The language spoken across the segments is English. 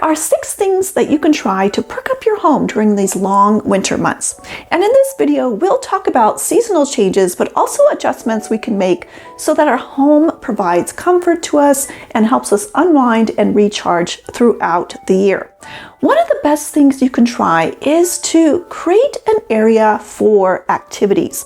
There are 6 things that you can try to perk up your home during these long winter months. And in this video, we'll talk about seasonal changes, but also adjustments we can make so that our home provides comfort to us and helps us unwind and recharge throughout the year. One of the best things you can try is to create an area for activities.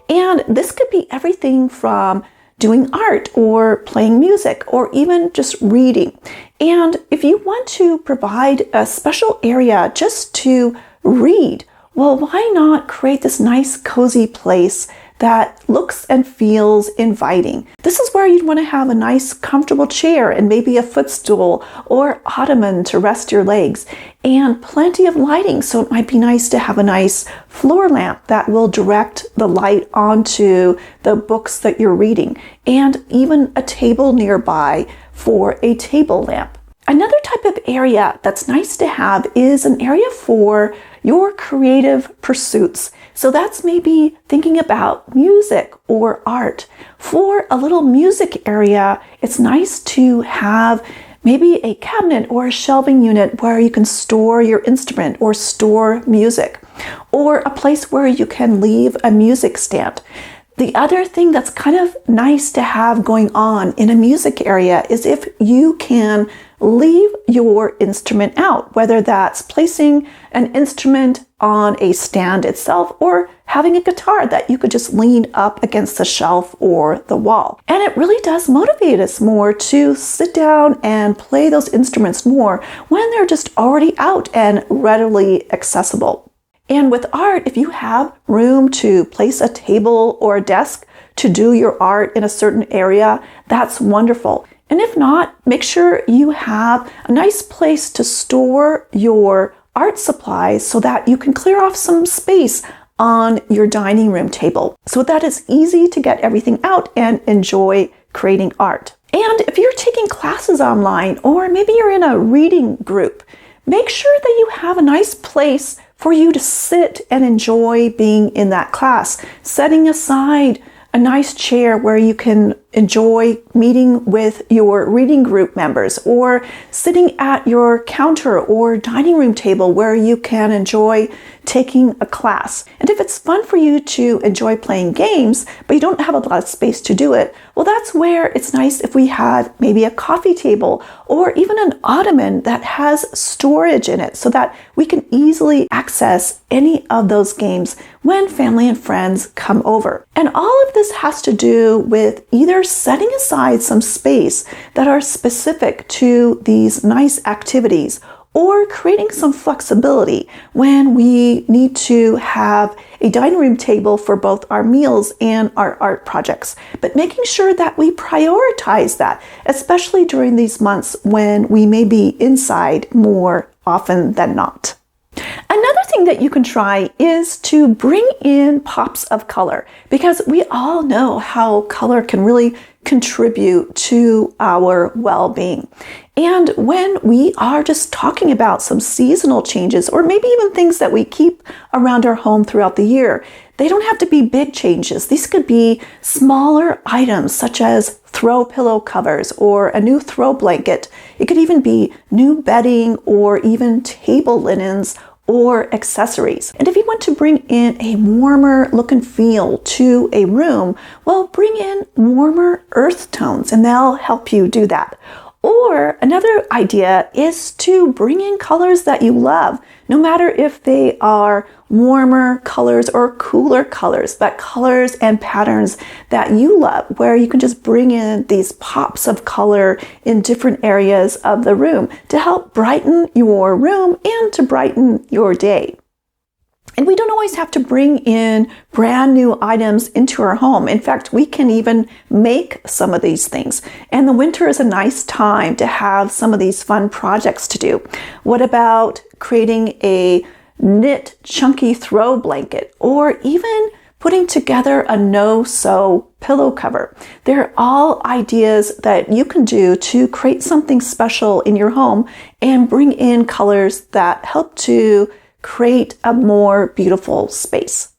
And this could be everything from doing art or playing music or even just reading. And if you want to provide a special area just to read, well, why not create this nice cozy place that looks and feels inviting? This is where you'd want to have a nice comfortable chair and maybe a footstool or ottoman to rest your legs, and plenty of lighting. So it might be nice to have a nice floor lamp that will direct the light onto the books that you're reading, and even a table nearby for a table lamp. Another type of area that's nice to have is an area for your creative pursuits. So that's maybe thinking about music or art. For a little music area, it's nice to have maybe a cabinet or a shelving unit where you can store your instrument or store music, or a place where you can leave a music stand. The other thing that's kind of nice to have going on in a music area is if you can leave your instrument out, whether that's placing an instrument on a stand itself or having a guitar that you could just lean up against the shelf or the wall. And it really does motivate us more to sit down and play those instruments more when they're just already out and readily accessible. And with art, if you have room to place a table or a desk to do your art in a certain area, that's wonderful. And if not, make sure you have a nice place to store your art supplies so that you can clear off some space on your dining room table, so that it's easy to get everything out and enjoy creating art. And if you're taking classes online, or maybe you're in a reading group, make sure that you have a nice place for you to sit and enjoy being in that class, setting aside a nice chair where you can enjoy meeting with your reading group members, or sitting at your counter or dining room table where you can enjoy taking a class. And if it's fun for you to enjoy playing games, but you don't have a lot of space to do it, well, that's where it's nice if we have maybe a coffee table or even an ottoman that has storage in it so that we can easily access any of those games when family and friends come over. And all of this has to do with either setting aside some space that are specific to these nice activities, or creating some flexibility when we need to have a dining room table for both our meals and our art projects. But making sure that we prioritize that, especially during these months when we may be inside more often than not. Another thing that you can try is to bring in pops of color, because we all know how color can really contribute to our well-being. And when we are just talking about some seasonal changes, or maybe even things that we keep around our home throughout the year, they don't have to be big changes. These could be smaller items such as throw pillow covers or a new throw blanket. It could even be new bedding or even table linens or accessories. And if you want to bring in a warmer look and feel to a room, well, bring in warmer earth tones and they'll help you do that. Or another idea is to bring in colors that you love, no matter if they are warmer colors or cooler colors, but colors and patterns that you love, where you can just bring in these pops of color in different areas of the room to help brighten your room and to brighten your day. And we don't always have to bring in brand new items into our home. In fact, we can even make some of these things. And the winter is a nice time to have some of these fun projects to do. What about creating a knit chunky throw blanket, or even putting together a no-sew pillow cover? They're all ideas that you can do to create something special in your home and bring in colors that help to create a more beautiful space.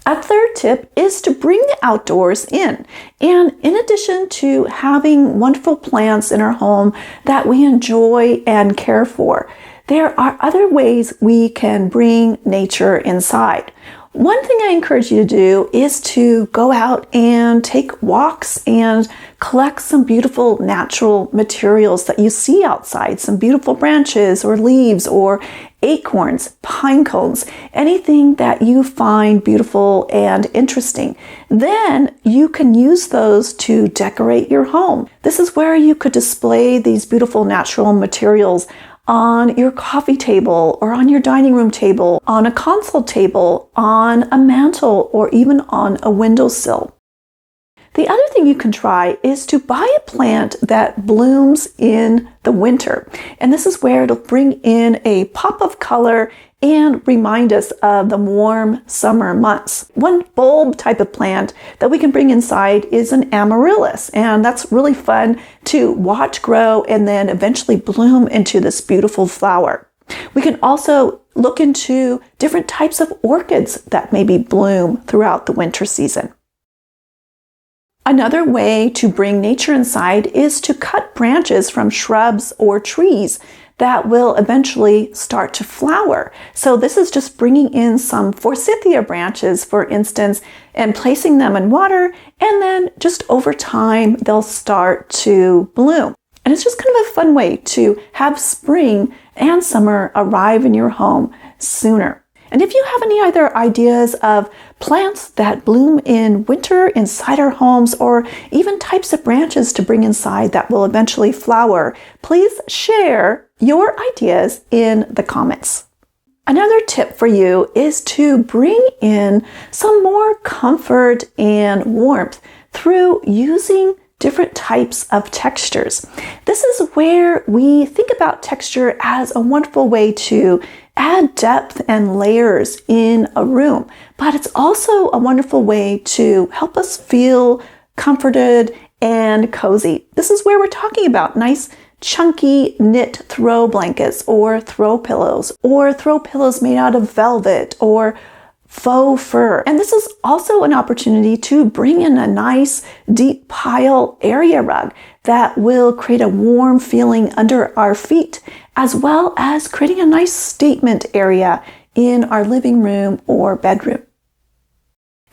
A third tip is to bring the outdoors in. And in addition to having wonderful plants in our home that we enjoy and care for, there are other ways we can bring nature inside. One thing I encourage you to do is to go out and take walks and collect some beautiful natural materials that you see outside, some beautiful branches or leaves or acorns, pine cones, anything that you find beautiful and interesting. Then you can use those to decorate your home. This is where you could display these beautiful natural materials on your coffee table or on your dining room table, on a console table, on a mantle, or even on a windowsill. The other thing you can try is to buy a plant that blooms in the winter. And this is where it'll bring in a pop of color and remind us of the warm summer months. One bulb type of plant that we can bring inside is an amaryllis, and that's really fun to watch grow and then eventually bloom into this beautiful flower. We can also look into different types of orchids that maybe bloom throughout the winter season. Another way to bring nature inside is to cut branches from shrubs or trees that will eventually start to flower. So this is just bringing in some forsythia branches, for instance, and placing them in water, and then just over time, they'll start to bloom. And it's just kind of a fun way to have spring and summer arrive in your home sooner. And if you have any other ideas of plants that bloom in winter inside our homes, or even types of branches to bring inside that will eventually flower, please share your ideas in the comments. Another tip for you is to bring in some more comfort and warmth through using different types of textures. This is where we think about texture as a wonderful way to add depth and layers in a room, but it's also a wonderful way to help us feel comforted and cozy. This is where we're talking about nice chunky knit throw blankets or throw pillows made out of velvet or faux fur. And this is also an opportunity to bring in a nice deep pile area rug that will create a warm feeling under our feet, as well as creating a nice statement area in our living room or bedroom.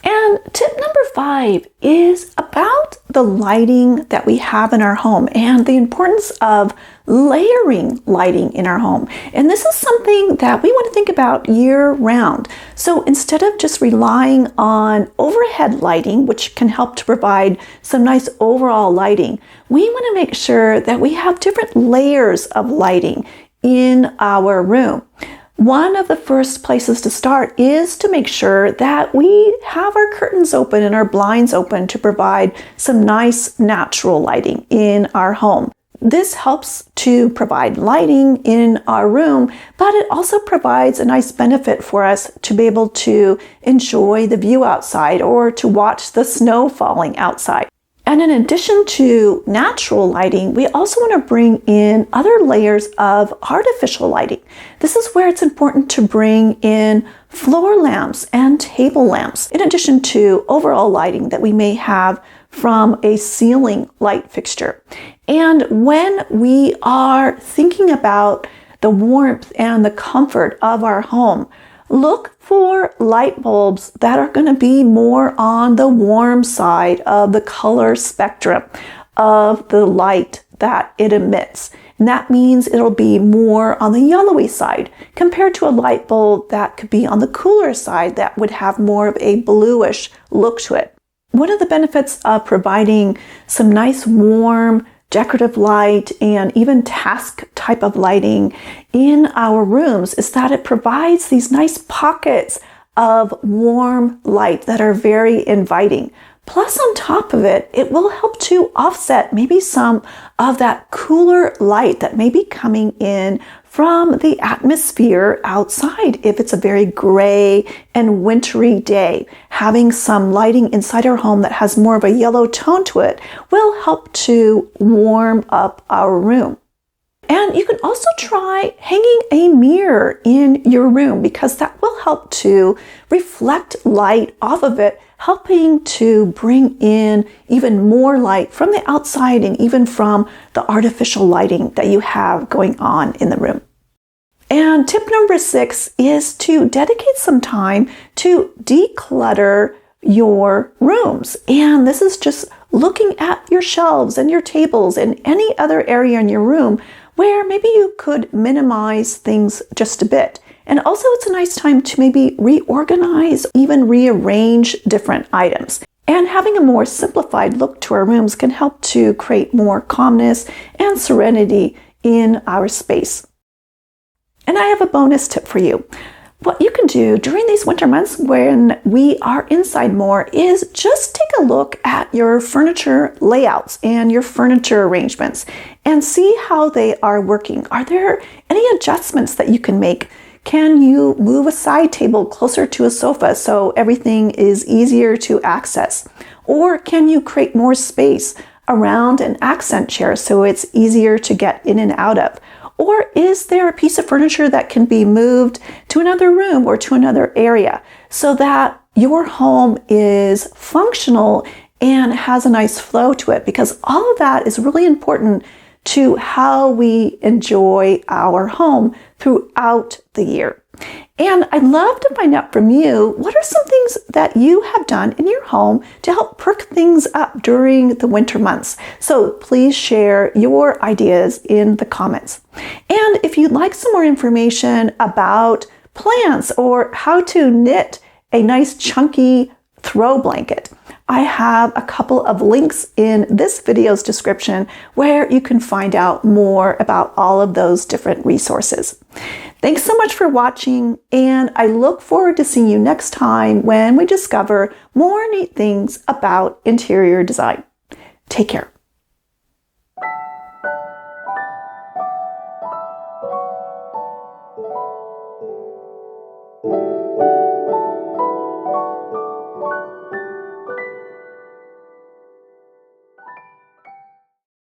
And tip number 5 is about the lighting that we have in our home and the importance of layering lighting in our home. And this is something that we want to think about year round. So instead of just relying on overhead lighting, which can help to provide some nice overall lighting, we want to make sure that we have different layers of lighting in our room. One of the first places to start is to make sure that we have our curtains open and our blinds open to provide some nice natural lighting in our home. This helps to provide lighting in our room, but it also provides a nice benefit for us to be able to enjoy the view outside or to watch the snow falling outside. And in addition to natural lighting, we also want to bring in other layers of artificial lighting. This is where it's important to bring in floor lamps and table lamps, in addition to overall lighting that we may have from a ceiling light fixture. And when we are thinking about the warmth and the comfort of our home, look for light bulbs that are going to be more on the warm side of the color spectrum of the light that it emits. And that means it'll be more on the yellowy side compared to a light bulb that could be on the cooler side that would have more of a bluish look to it. One of the benefits of providing some nice warm decorative light and even task type of lighting in our rooms is that it provides these nice pockets of warm light that are very inviting. Plus, on top of it, it will help to offset maybe some of that cooler light that may be coming in from the atmosphere outside. If it's a very gray and wintry day, having some lighting inside our home that has more of a yellow tone to it will help to warm up our room. And you can also try hanging a mirror in your room because that will help to reflect light off of it, helping to bring in even more light from the outside and even from the artificial lighting that you have going on in the room. And tip number 6 is to dedicate some time to declutter your rooms. And this is just looking at your shelves and your tables and any other area in your room where maybe you could minimize things just a bit. And also it's a nice time to maybe reorganize, even rearrange different items. And having a more simplified look to our rooms can help to create more calmness and serenity in our space. And I have a bonus tip for you. What you can do during these winter months when we are inside more is just take a look at your furniture layouts and your furniture arrangements and see how they are working. Are there any adjustments that you can make? Can you move a side table closer to a sofa so everything is easier to access? Or can you create more space around an accent chair so it's easier to get in and out of? Or is there a piece of furniture that can be moved to another room or to another area so that your home is functional and has a nice flow to it? Because all of that is really important to how we enjoy our home throughout the year. And I'd love to find out from you, what are some things that you have done in your home to help perk things up during the winter months? So please share your ideas in the comments. And if you'd like some more information about plants or how to knit a nice chunky throw blanket, I have a couple of links in this video's description where you can find out more about all of those different resources. Thanks so much for watching, and I look forward to seeing you next time when we discover more neat things about interior design. Take care.